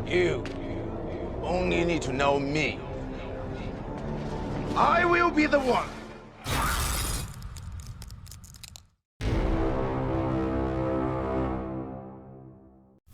You only need to know me. I will be the one.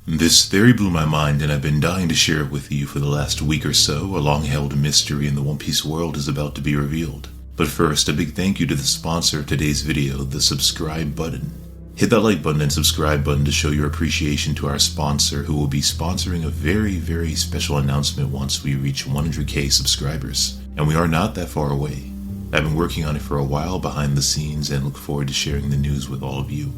This theory blew my mind, and I've been dying to share it with you for the last week or so. A long-held mystery in the One Piece world is about to be revealed. But first, a big thank you to the sponsor of today's video, the subscribe button. Hit that like button and subscribe button to show your appreciation to our sponsor, who will be sponsoring a very, very special announcement once we reach 100k subscribers. And we are not that far away. I've been working on it for a while behind the scenes and look forward to sharing the news with all of you.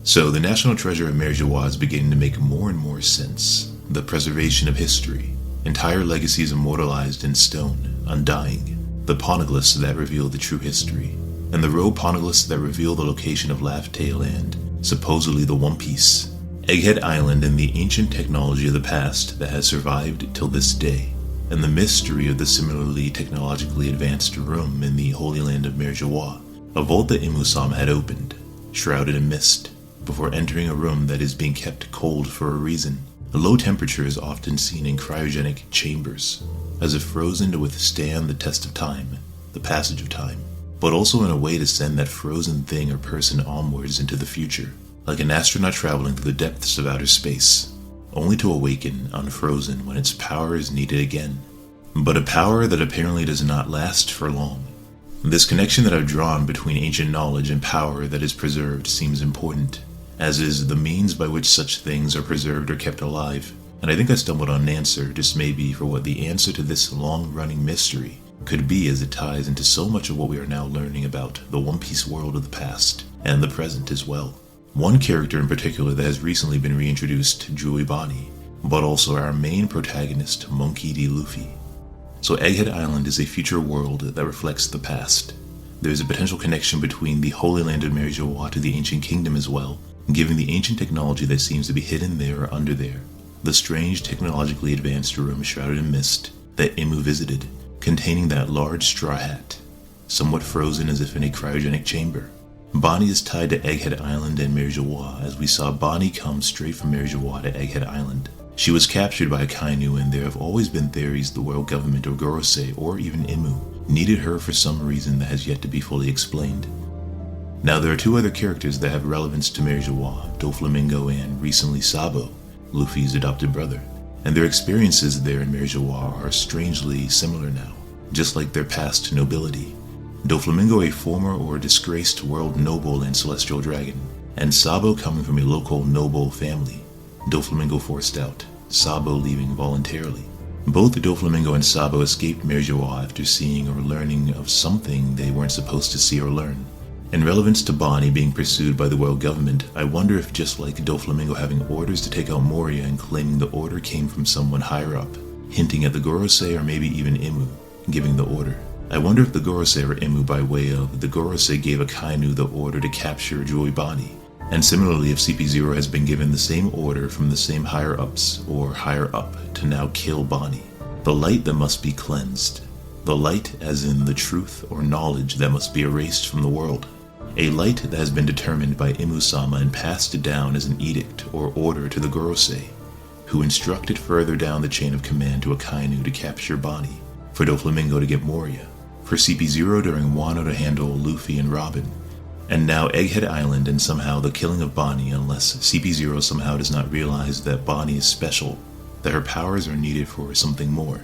So, the national treasure of Mer Joie is beginning to make more and more sense. The preservation of history, entire legacies immortalized in stone, undying, the poneglyphs that reveal the true history, and the rogue poneglyphs that reveal the location of Laugh Tale and, supposedly, the One Piece. Egghead Island and the ancient technology of the past that has survived till this day, and the mystery of the similarly technologically advanced room in the Holy Land of Mer Joie, a vault that Imu-sama had opened, shrouded in mist, before entering a room that is being kept cold for a reason. A low temperature is often seen in cryogenic chambers, as if frozen to withstand the test of time, the passage of time, but also in a way to send that frozen thing or person onwards into the future, like an astronaut traveling through the depths of outer space, only to awaken unfrozen when its power is needed again. But a power that apparently does not last for long. This connection that I've drawn between ancient knowledge and power that is preserved seems important, as is the means by which such things are preserved or kept alive. And I think I stumbled on an answer, just maybe, for what the answer to this long-running mystery could be, as it ties into so much of what we are now learning about the One Piece world of the past, and the present as well. One character in particular that has recently been reintroduced, Jui Bani, but also our main protagonist, Monkey D. Luffy. So Egghead Island is a future world that reflects the past. There is a potential connection between the Holy Land of Mer Joie to the Ancient Kingdom as well, given the ancient technology that seems to be hidden there or under there. The strange technologically advanced room shrouded in mist that Imu visited, containing that large straw hat, somewhat frozen as if in a cryogenic chamber. Bonnie is tied to Egghead Island and Mer Joie, as we saw Bonnie come straight from Mer Joie to Egghead Island. She was captured by Akainu, and there have always been theories the world government or Gorosei, or even Imu, needed her for some reason that has yet to be fully explained. Now there are two other characters that have relevance to Mer Joie, Doflamingo and, recently, Sabo, Luffy's adopted brother, and their experiences there in Mer Joie are strangely similar now, just like their past nobility. Doflamingo a former or disgraced world noble and celestial dragon, and Sabo coming from a local noble family. Doflamingo forced out, Sabo leaving voluntarily. Both Doflamingo and Sabo escaped Mer Joie after seeing or learning of something they weren't supposed to see or learn. In relevance to Bonnie being pursued by the world government, I wonder if, just like Doflamingo having orders to take out Moria and claiming the order came from someone higher up, hinting at the Gorosei or maybe even Imu giving the order. I wonder if the Gorosei or Imu, by way of the Gorosei, gave Akainu the order to capture Jui Bani, and similarly if CP0 has been given the same order from the same higher-ups or higher up to now kill Bonnie. The light that must be cleansed. The light as in the truth or knowledge that must be erased from the world. A light that has been determined by Imu-sama and passed down as an edict or order to the Gorosei, who instructed further down the chain of command to Akainu to capture Bonnie, for Doflamingo to get Moria, for CP0 during Wano to handle Luffy and Robin, and now Egghead Island and somehow the killing of Bonnie, unless CP0 somehow does not realize that Bonnie is special, that her powers are needed for something more.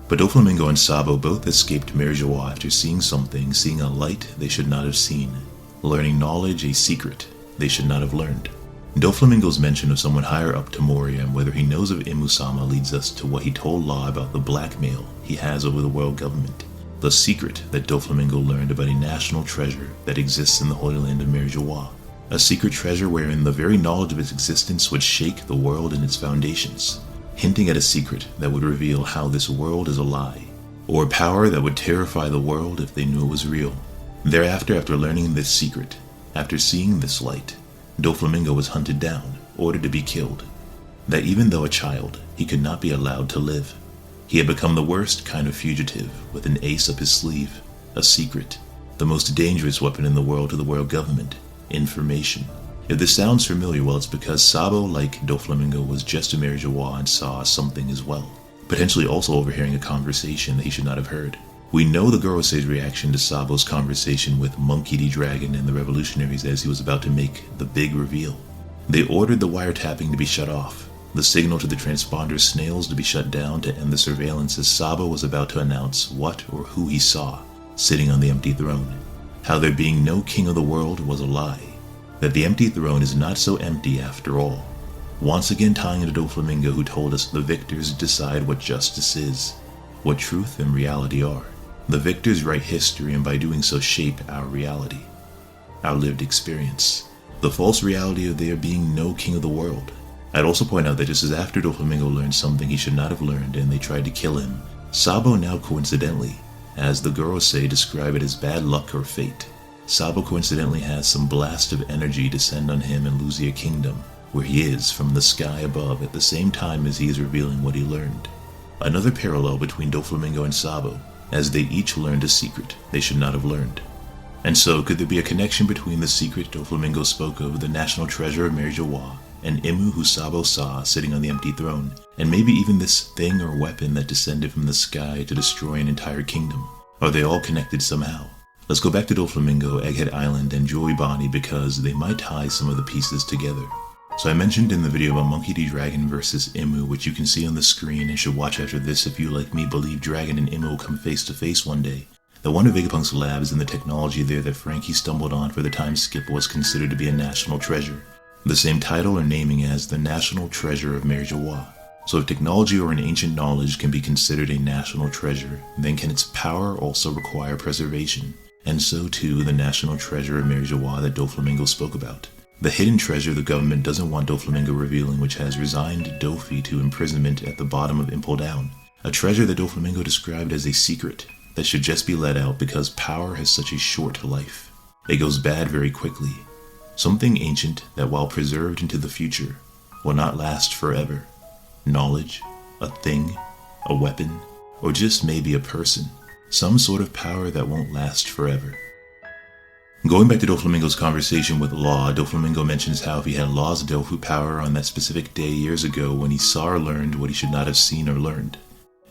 But Doflamingo and Sabo both escaped Mer Joie after seeing something, seeing a light they should not have seen, learning knowledge, a secret they should not have learned. Doflamingo's mention of someone higher up to Moria and whether he knows of Imu-sama leads us to what he told Law about the blackmail he has over the world government. The secret that Doflamingo learned about a national treasure that exists in the Holy Land of Mer Joie. A secret treasure wherein the very knowledge of its existence would shake the world and its foundations, hinting at a secret that would reveal how this world is a lie, or power that would terrify the world if they knew it was real. Thereafter, after learning this secret, after seeing this light, Doflamingo was hunted down, ordered to be killed. That even though a child, he could not be allowed to live. He had become the worst kind of fugitive, with an ace up his sleeve, a secret, the most dangerous weapon in the world to the world government, information. If this sounds familiar, well, it's because Sabo, like Doflamingo, was just a Merijawa and saw something as well, potentially also overhearing a conversation that he should not have heard. We know the Gorosei's reaction to Sabo's conversation with Monkey D. Dragon and the revolutionaries as he was about to make the big reveal. They ordered the wiretapping to be shut off, the signal to the transponder snails to be shut down to end the surveillance as Sabo was about to announce what or who he saw sitting on the empty throne. How there being no king of the world was a lie. That the empty throne is not so empty after all. Once again tying into Doflamingo, who told us the victors decide what justice is, what truth and reality are. The victors write history and by doing so shape our reality, our lived experience. The false reality of there being no king of the world. I'd also point out that just as after Doflamingo learned something he should not have learned and they tried to kill him, Sabo now coincidentally, as the Gorosei describe it as bad luck or fate, Sabo coincidentally has some blast of energy descend on him in Luzia Kingdom, where he is from the sky above at the same time as he is revealing what he learned. Another parallel between Doflamingo and Sabo, as they each learned a secret they should not have learned. And so, could there be a connection between the secret Doflamingo spoke of, the national treasure of Merijawa, and Imu who Sabo saw sitting on the empty throne, and maybe even this thing or weapon that descended from the sky to destroy an entire kingdom? Are they all connected somehow? Let's go back to Doflamingo, Egghead Island, and Joey Bonnie because they might tie some of the pieces together. So I mentioned in the video about Monkey D. Dragon versus Imu, which you can see on the screen and should watch after this if you, like me, believe Dragon and Imu will come face to face one day, that one of Vegapunk's labs and the technology there that Frankie stumbled on for the time skip was considered to be a national treasure. The same title or naming as the National Treasure of Merijawa. So if technology or an ancient knowledge can be considered a national treasure, then can its power also require preservation? And so too the National Treasure of Merijawa that Doflamingo spoke about. The hidden treasure the government doesn't want Doflamingo revealing, which has resigned Dofi to imprisonment at the bottom of Impel Down. A treasure that Doflamingo described as a secret that should just be let out because power has such a short life. It goes bad very quickly. Something ancient that while preserved into the future will not last forever. Knowledge, a thing, a weapon, or just maybe a person. Some sort of power that won't last forever. Going back to Doflamingo's conversation with Law, Doflamingo mentions how if he had Law's Delphu power on that specific day years ago when he saw or learned what he should not have seen or learned.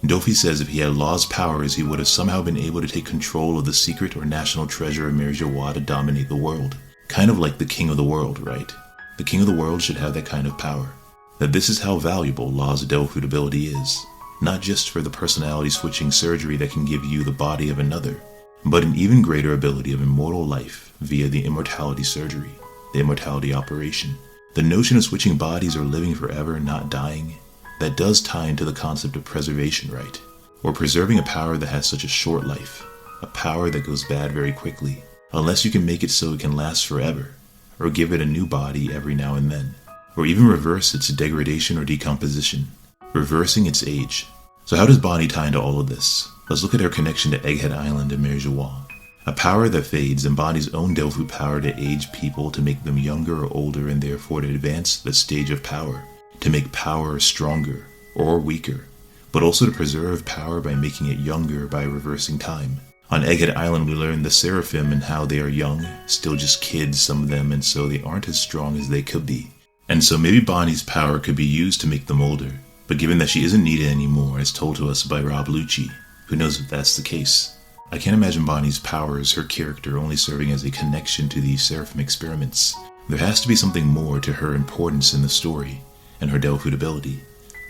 Dofi says if he had Law's powers, he would have somehow been able to take control of the secret or national treasure of Merijawa to dominate the world. Kind of like the king of the world, right? The king of the world should have that kind of power. That this is how valuable Law's Delphu ability is. Not just for the personality switching surgery that can give you the body of another, but an even greater ability of immortal life via the immortality surgery, the immortality operation. The notion of switching bodies or living forever and not dying, that does tie into the concept of preservation, right? Or preserving a power that has such a short life, a power that goes bad very quickly, unless you can make it so it can last forever, or give it a new body every now and then, or even reverse its degradation or decomposition, reversing its age. So how does Bonnie tie into all of this? Let's look at her connection to Egghead Island and Merijawa. A power that fades, and Bonnie's own Delphu power to age people to make them younger or older and therefore to advance the stage of power, to make power stronger or weaker, but also to preserve power by making it younger by reversing time. On Egghead Island we learn the Seraphim and how they are young, still just kids some of them, and so they aren't as strong as they could be. And so maybe Bonnie's power could be used to make them older, but given that she isn't needed anymore as told to us by Rob Lucci, who knows if that's the case. I can't imagine Bonnie's powers, her character, only serving as a connection to the Seraphim experiments. There has to be something more to her importance in the story, and her Delphu ability.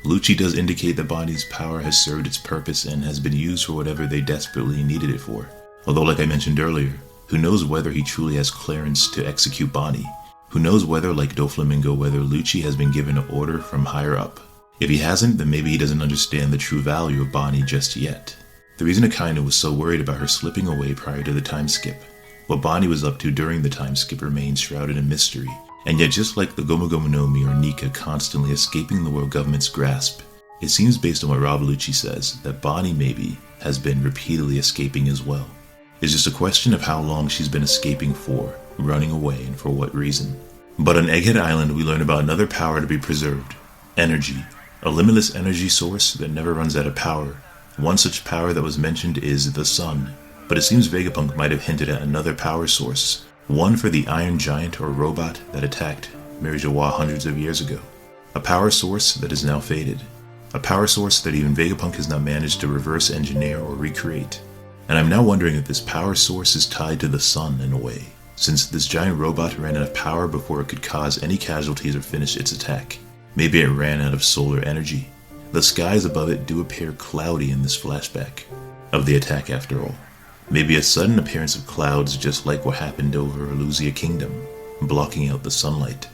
Lucci does indicate that Bonnie's power has served its purpose and has been used for whatever they desperately needed it for. Although, like I mentioned earlier, who knows whether he truly has clearance to execute Bonnie? Who knows whether, like Doflamingo, whether Lucci has been given an order from higher up? If he hasn't, then maybe he doesn't understand the true value of Bonnie just yet. The reason Akainu was so worried about her slipping away prior to the time skip, what Bonnie was up to during the time skip remains shrouded in mystery. And yet just like the Gomu Gomu no Mi or Nika constantly escaping the world government's grasp, it seems based on what Rob Lucci says that Bonnie maybe has been repeatedly escaping as well. It's just a question of how long she's been escaping for, running away, and for what reason. But on Egghead Island we learn about another power to be preserved. Energy. A limitless energy source that never runs out of power. One such power that was mentioned is the sun, but it seems Vegapunk might have hinted at another power source, One for the Iron Giant or robot that attacked Merijawa hundreds of years ago. A power source that is now faded. A power source that even Vegapunk has not managed to reverse engineer or recreate. And I'm now wondering if this power source is tied to the sun in a way, since this giant robot ran out of power before it could cause any casualties or finish its attack. Maybe it ran out of solar energy. The skies above it do appear cloudy in this flashback of the attack after all. Maybe a sudden appearance of clouds just like what happened over Elusia Kingdom, blocking out the sunlight.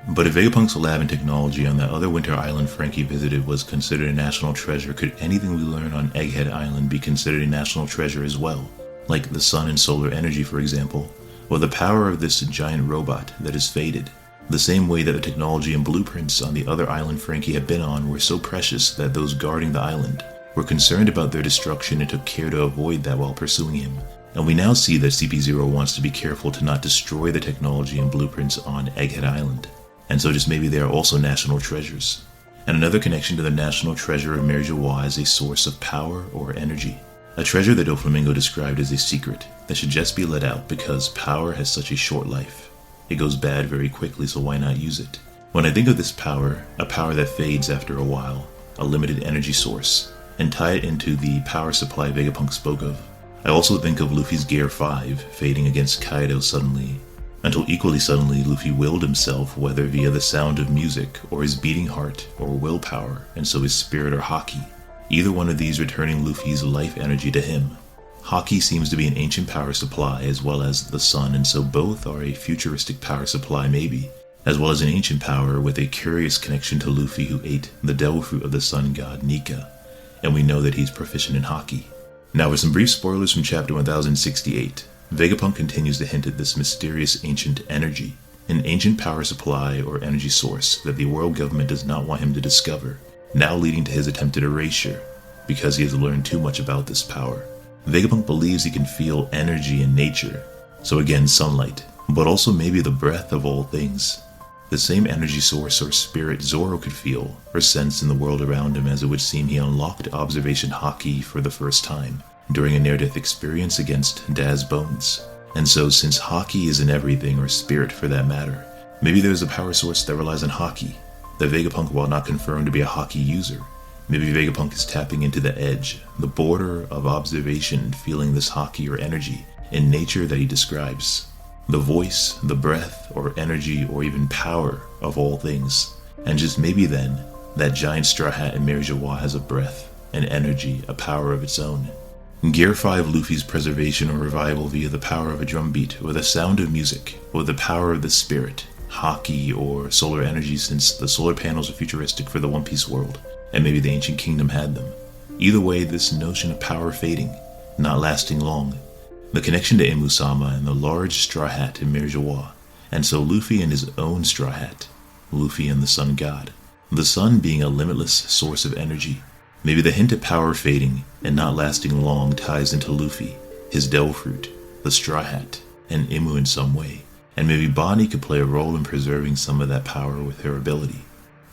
But if Vegapunk's lab and technology on that other winter island Frankie visited was considered a national treasure, could anything we learn on Egghead Island be considered a national treasure as well? Like the sun and solar energy, for example, or the power of this giant robot that is faded. The same way that the technology and blueprints on the other island Frankie had been on were so precious that those guarding the island were concerned about their destruction and took care to avoid that while pursuing him. And we now see that CP0 wants to be careful to not destroy the technology and blueprints on Egghead Island. And so just maybe they are also national treasures. And another connection to the national treasure of Merijawa is a source of power or energy. A treasure that Doflamingo described as a secret that should just be let out because power has such a short life. It goes bad very quickly, so why not use it? When I think of this power, a power that fades after a while, a limited energy source, and tie it into the power supply Vegapunk spoke of, I also think of Luffy's Gear 5 fading against Kaido suddenly, until equally suddenly Luffy willed himself, whether via the sound of music or his beating heart or willpower, and so his spirit or haki, either one of these returning Luffy's life energy to him. Haki seems to be an ancient power supply as well as the sun, and so both are a futuristic power supply maybe, as well as an ancient power with a curious connection to Luffy who ate the devil fruit of the sun god Nika, and we know that he's proficient in haki. Now with some brief spoilers from chapter 1068, Vegapunk continues to hint at this mysterious ancient energy, an ancient power supply or energy source that the world government does not want him to discover, now leading to his attempted erasure, because he has learned too much about this power. Vegapunk believes he can feel energy in nature, so again sunlight, but also maybe the breath of all things. The same energy source or spirit Zoro could feel or sense in the world around him, as it would seem he unlocked observation haki for the first time during a near-death experience against Daz Bones. And so since haki is in everything, or spirit for that matter, maybe there's a power source that relies on haki, that Vegapunk, while not confirmed to be a haki user, maybe Vegapunk is tapping into the edge, the border of observation and feeling this haki or energy in nature that he describes. The voice, the breath, or energy, or even power of all things. And just maybe then, that giant straw hat in Merijawa has a breath, an energy, a power of its own. Gear 5 Luffy's preservation or revival via the power of a drumbeat, or the sound of music, or the power of the spirit, haki, or solar energy, since the solar panels are futuristic for the One Piece world, and maybe the ancient kingdom had them. Either way, this notion of power fading, not lasting long. The connection to Imu-sama and the large straw hat in Merijawa, and so Luffy and his own straw hat, Luffy and the sun god. The sun being a limitless source of energy. Maybe the hint at power fading and not lasting long ties into Luffy, his devil fruit, the straw hat, and Imu in some way. And maybe Bonnie could play a role in preserving some of that power with her ability.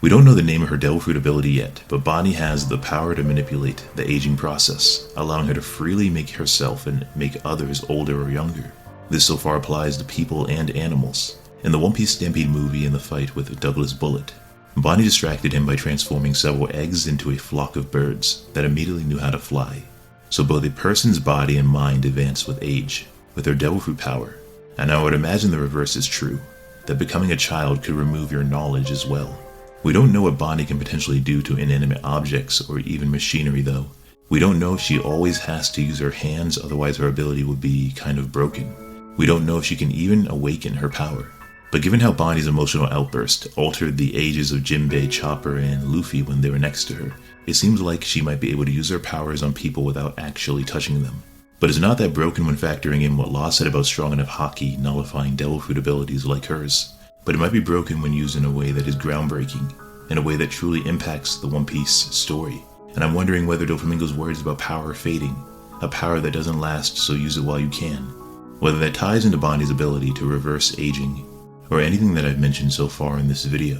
We don't know the name of her devil fruit ability yet, but Bonnie has the power to manipulate the aging process, allowing her to freely make herself and make others older or younger. This so far applies to people and animals. In the One Piece Stampede movie, in the fight with Douglas Bullet, Bonnie distracted him by transforming several eggs into a flock of birds that immediately knew how to fly. So both a person's body and mind advance with age, with their devil fruit power. And I would imagine the reverse is true, that becoming a child could remove your knowledge as well. We don't know what Bonnie can potentially do to inanimate objects or even machinery though. We don't know if she always has to use her hands, otherwise her ability would be kind of broken. We don't know if she can even awaken her power. But given how Bonnie's emotional outburst altered the ages of Jinbei, Chopper, and Luffy when they were next to her, it seems like she might be able to use her powers on people without actually touching them. But it's not that broken when factoring in what Law said about strong enough haki nullifying devil fruit abilities like hers. But it might be broken when used in a way that is groundbreaking, in a way that truly impacts the One Piece story. And I'm wondering whether Doflamingo's words about power fading, a power that doesn't last so use it while you can, whether that ties into Bonnie's ability to reverse aging, or anything that I've mentioned so far in this video.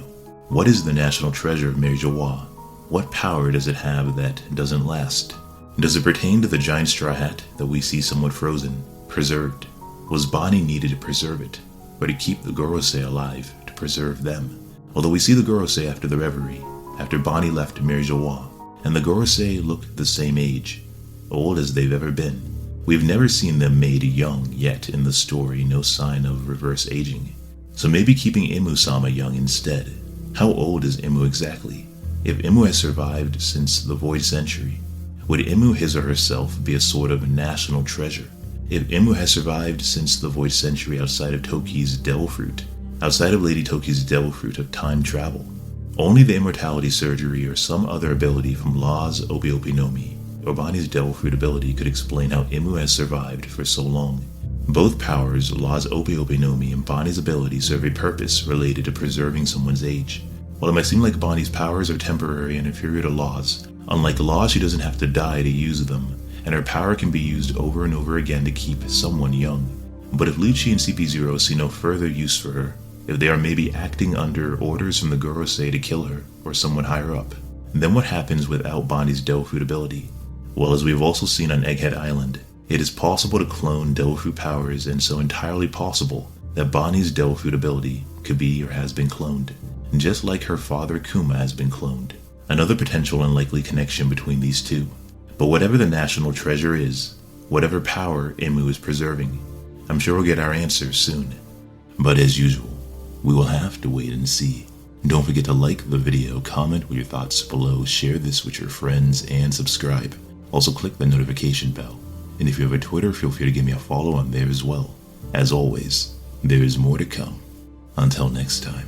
What is the national treasure of Merijawa? What power does it have that doesn't last? Does it pertain to the giant straw hat that we see somewhat frozen, preserved? Was Bonnie needed to preserve it, or to keep the Gorosei alive, to preserve them? Although we see the Gorosei after the reverie, after Bonnie left Mary Joie, and the Gorosei look the same age, old as they've ever been. We've never seen them made young, yet in the story no sign of reverse aging. So maybe keeping Imu-sama young instead. How old is Imu exactly? If Imu has survived since the Void Century, would Imu his or herself be a sort of national treasure? If Imu has survived since the Void Century outside of Toki's Devil Fruit, outside of Lady Toki's Devil Fruit of time travel, only the immortality surgery or some other ability from Law's Obi-Obi no Mi or Bonnie's Devil Fruit ability could explain how Imu has survived for so long. Both powers, Law's Obi-Obi no Mi and Bonnie's ability, serve a purpose related to preserving someone's age. While it might seem like Bonnie's powers are temporary and inferior to Law's, unlike Law, she doesn't have to die to use them, and her power can be used over and over again to keep someone young. But if Lucci and CP0 see no further use for her, if they are maybe acting under orders from the Gorosei to kill her, or someone higher up, then what happens without Bonnie's Devil Fruit ability? Well, as we've also seen on Egghead Island, it is possible to clone Devil Fruit powers, and so entirely possible that Bonnie's Devil Fruit ability could be or has been cloned, just like her father Kuma has been cloned. Another potential unlikely connection between these two. But whatever the national treasure is, whatever power Imu is preserving, I'm sure we'll get our answers soon. But as usual, we will have to wait and see. Don't forget to like the video, comment with your thoughts below, share this with your friends, and subscribe. Also click the notification bell. And if you have a Twitter, feel free to give me a follow on there as well. As always, there is more to come. Until next time.